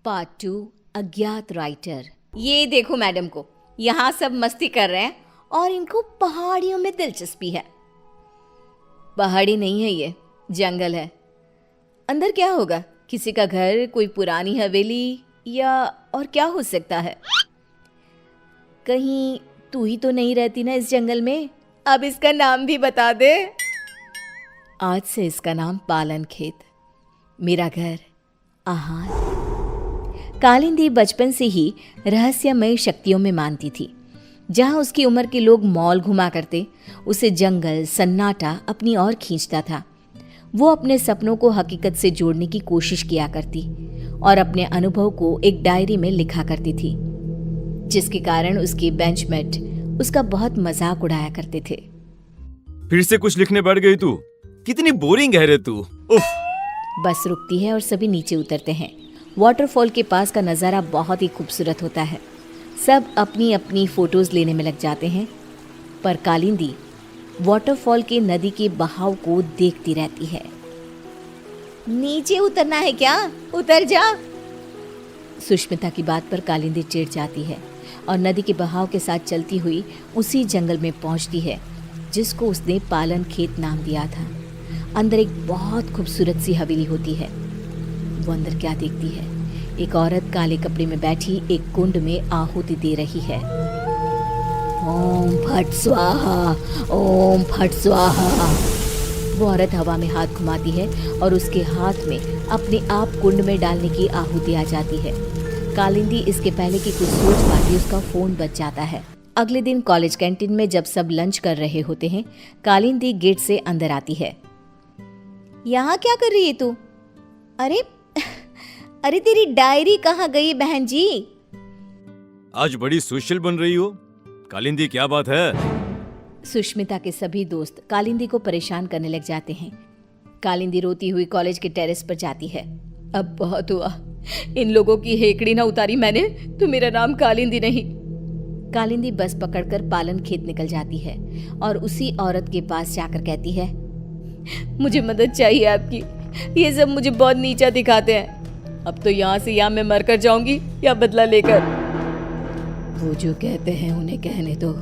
Part 2 अज्ञात writer. ये देखो मैडम को, यहाँ सब मस्ती कर रहे हैं और इनको पहाड़ियों में दिलचस्पी है। पहाड़ी नहीं है, ये जंगल है। अंदर क्या होगा? किसी का घर, कोई पुरानी हवेली, या और क्या हो सकता है? कहीं तू ही तो नहीं रहती ना इस जंगल में? अब इसका नाम भी बता दे। आज से इसका नाम पालन खेत, मेरा घर, आहार। कालिंदी बचपन से ही रहस्यमय शक्तियों में मानती थी। जहां उसकी उम्र के लोग मॉल घुमा करते, उसे जंगल सन्नाटा अपनी ओर खींचता था। वो अपने सपनों को हकीकत से जोड़ने की कोशिश किया करती और अपने अनुभव को एक डायरी में लिखा करती थी, जिसके कारण उसके बेंचमेट उसका बहुत मजाक उड़ाया करते थे। फिर से कुछ लिखने बैठ गई तू? कितनी बोरिंग है रे तू। उफ। बस रुकती है और सभी नीचे उतरते हैं। वाटरफॉल के पास का नज़ारा बहुत ही खूबसूरत होता है। सब अपनी अपनी फोटोज लेने में लग जाते हैं, पर कालिंदी वाटरफॉल के नदी के बहाव को देखती रहती है। नीचे उतरना है क्या? उतर जा। सुष्मिता की बात पर कालिंदी चिढ़ जाती है और नदी के बहाव के साथ चलती हुई उसी जंगल में पहुंचती है जिसको उसने पालन खेत नाम दिया था। अंदर एक बहुत खूबसूरत सी हवेली होती है। वो अंदर क्या देखती है? एक औरत काले कपड़े में बैठी एक कुंड में आहुति दे रही है। ओम फट स्वाहा, ओम फट स्वाहा। वो औरत हवा में हाथ घुमाती है और उसके हाथ में अपने आप कुंड में डालने की आहुति आ जाती है। कालिंदी इसके पहले कि कुछ सोच पाती उसका फोन बज जाता है। अगले दिन कॉलेज कैंटीन में जब सब लंच कर रहे होते हैं, कालिंदी गेट से अंदर आती है। यहाँ क्या कर रही है तू? अरे तेरी डायरी कहाँ गई बहन जी? आज बड़ी सोशल बन रही हो कालिंदी, क्या बात है? सुष्मिता के सभी दोस्त कालिंदी को परेशान करने लग जाते हैं। कालिंदी रोती हुई कॉलेज के टेरेस पर जाती है। अब बहुत हुआ, इन लोगों की हेकड़ी ना उतारी मैंने तो मेरा नाम कालिंदी नहीं। कालिंदी बस पकड़कर पालन खेत निकल जाती है और उसी औरत के पास जाकर कहती है, मुझे मदद चाहिए आपकी। ये सब मुझे बहुत नीचा दिखाते हैं। अब तो यहाँ से या मैं मरकर जाऊंगी या बदला लेकर। वो जो कहते हैं उन्हें कहने दो।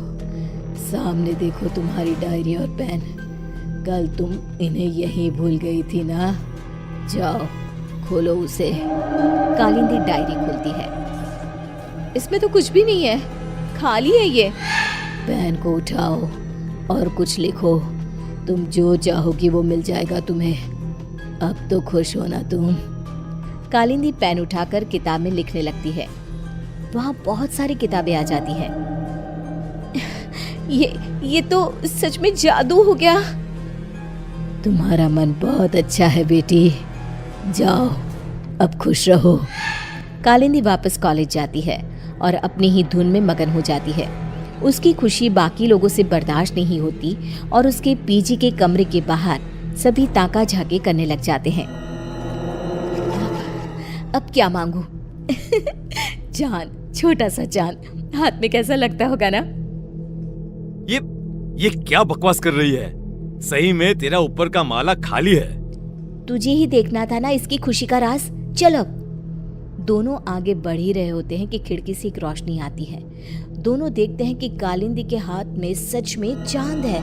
सामने देखो तुम्हारी डायरी और पेन। कल तुम इन्हें यहीं भूल गई थी ना? जाओ खोलो उसे। कालिंदी डायरी खोलती है। इसमें तो कुछ भी नहीं है, खाली है ये। पेन को उठाओ और कुछ लिखो। तुम जो चाहोगी वो मिल जाएगा तुम्हें। अब तो खुश हो ना तुम? कालिंदी पेन उठाकर किताब में लिखने लगती है। वहाँ बहुत सारी किताबें आ जाती हैं। ये तो सच में जादू हो गया। तुम्हारा मन बहुत अच्छा है बेटी, जाओ अब खुश रहो। कालिंदी वापस कॉलेज जाती है और अपनी ही धुन में मगन हो जाती है। उसकी खुशी बाकी लोगों से बर्दाश्त नहीं होती और उसके पीजी के कमरे के बाहर सभी ताका झाके करने लग जाते हैं। अब क्या मांगू? चांद, छोटा सा चांद हाथ में कैसा लगता होगा ना? ये क्या बकवास कर रही है? सही में तेरा ऊपर का माला खाली है। तुझे ही देखना था ना इसकी खुशी का राज। चलो। दोनों आगे बढ़ ही रहे होते हैं कि खिड़की से एक रोशनी आती है। दोनों देखते हैं कि कालिंदी के हाथ में सच में चांद है।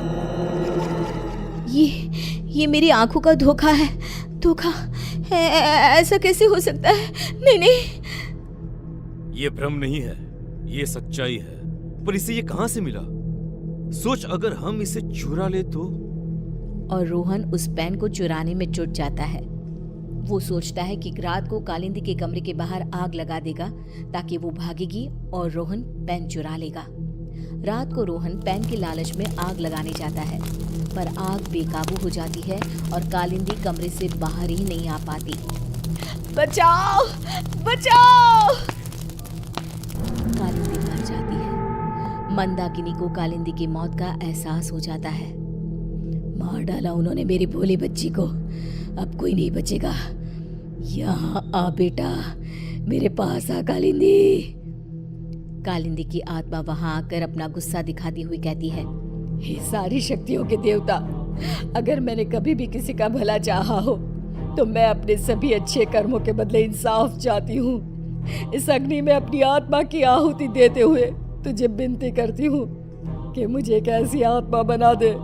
ये मेरी आंखों का धोखा है। धोखा है, ऐसा कैसे हो सकता है? नहीं। ये भ्रम नहीं है, ये सच्चाई है। पर इसे ये कहां से मिला? सोच, अगर हम इसे चुरा ले तो? और रोहन उस पेन को चुराने में जुट जाता है। वो सोचता है कि रात को कालिंदी के कमरे के बाहर आग लगा देगा ताकि वो भागेगी और रोहन पेन चुरा लेगा। रात को रोहन पेन के लालच में आग लगाने जाता है, पर आग बेकाबू हो जाती है और कालिंदी कमरे से बाहर ही नहीं आ पाती। बचाओ, बचाओ! कालिंदी मर जाती है। मंदाकिनी को कालिंदी की मौत का एहसास हो जाता है। मार डाला उन्होंने मेरी भोली बच्ची को, अब कोई नहीं बचेगा। यहाँ आ बेटा, मेरे पास आ कालिंदी। कालिंदी की आत्मा वहां आकर अपना गुस्सा दिखाती हुई कहती है, हे सारी शक्तियों के देवता, अगर मैंने कभी भी किसी का भला चाहा हो तो मैं अपने सभी अच्छे कर्मों के बदले इंसाफ चाहती हूँ। इस अग्नि में अपनी आत्मा की आहुति देते हुए तुझे विनती करती हूँ कि मुझे एक ऐसी आत्मा बना दे,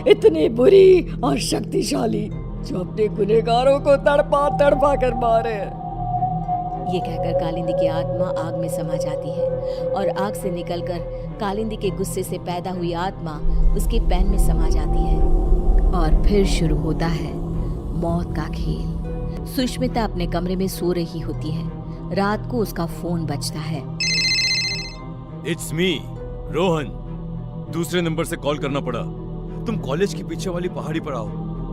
इतनी बुरी और शक्तिशाली, जो अपने गुनहगारों को तड़पा तड़पा कर मारे। ये कहकर कालिंदी की आत्मा आग में समा जाती है और आग से निकलकर कालिंदी के गुस्से से पैदा हुई आत्मा उसके पैन में समा जाती है और फिर शुरू होता है मौत का खेल। सुष्मिता अपने कमरे में सो रही होती है। रात को उसका फोन बजता है। It's me, Rohan. दूसरे नंबर से कॉल करना पड़ा। तुम कॉलेज के पीछे वाली पहाड़ी पर आओ,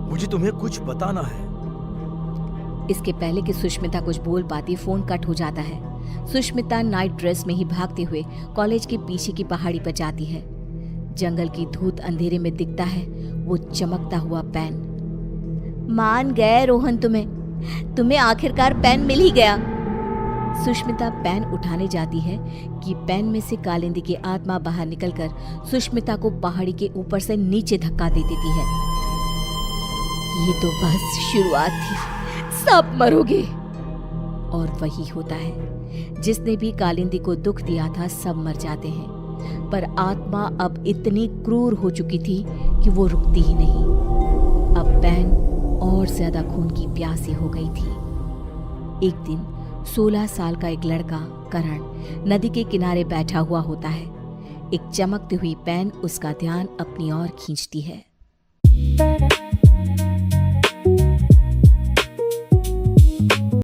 मुझे तुम्हें कुछ बताना है। इसके पहले कि सुष्मिता कुछ बोल पाती, फोन कट हो जाता है। सुष्मिता नाइट ड्रेस में ही भागते हुए कॉलेज के पीछे की पहाड़ी पर जाती है। जंगल की धूत अंधेरे में दिखता है वो चमकता हुआ पेन। मान गए रोहन, तुम्हें आखिरकार पेन मिल ही गया। सुष्मिता पेन उठाने जाती है कि पेन में से कालिंदी की आत्मा बाहर निकलकर सुष्मिता को पहाड़ी के ऊपर से नीचे धक्का दे देती है। ये तो बस शुरुआत थी, सब मरोगे। और वही होता है, जिसने भी कालिंदी को दुख दिया था सब मर जाते हैं। पर आत्मा अब इतनी क्रूर हो चुकी थी कि वो रुकती ही नहीं। अब पेन और ज्यादा खून की प्यासी हो गई थी। एक दिन 16 साल का एक लड़का करण नदी के किनारे बैठा हुआ होता है। एक चमकती हुई पेन उसका ध्यान अपनी ओर खींचती है।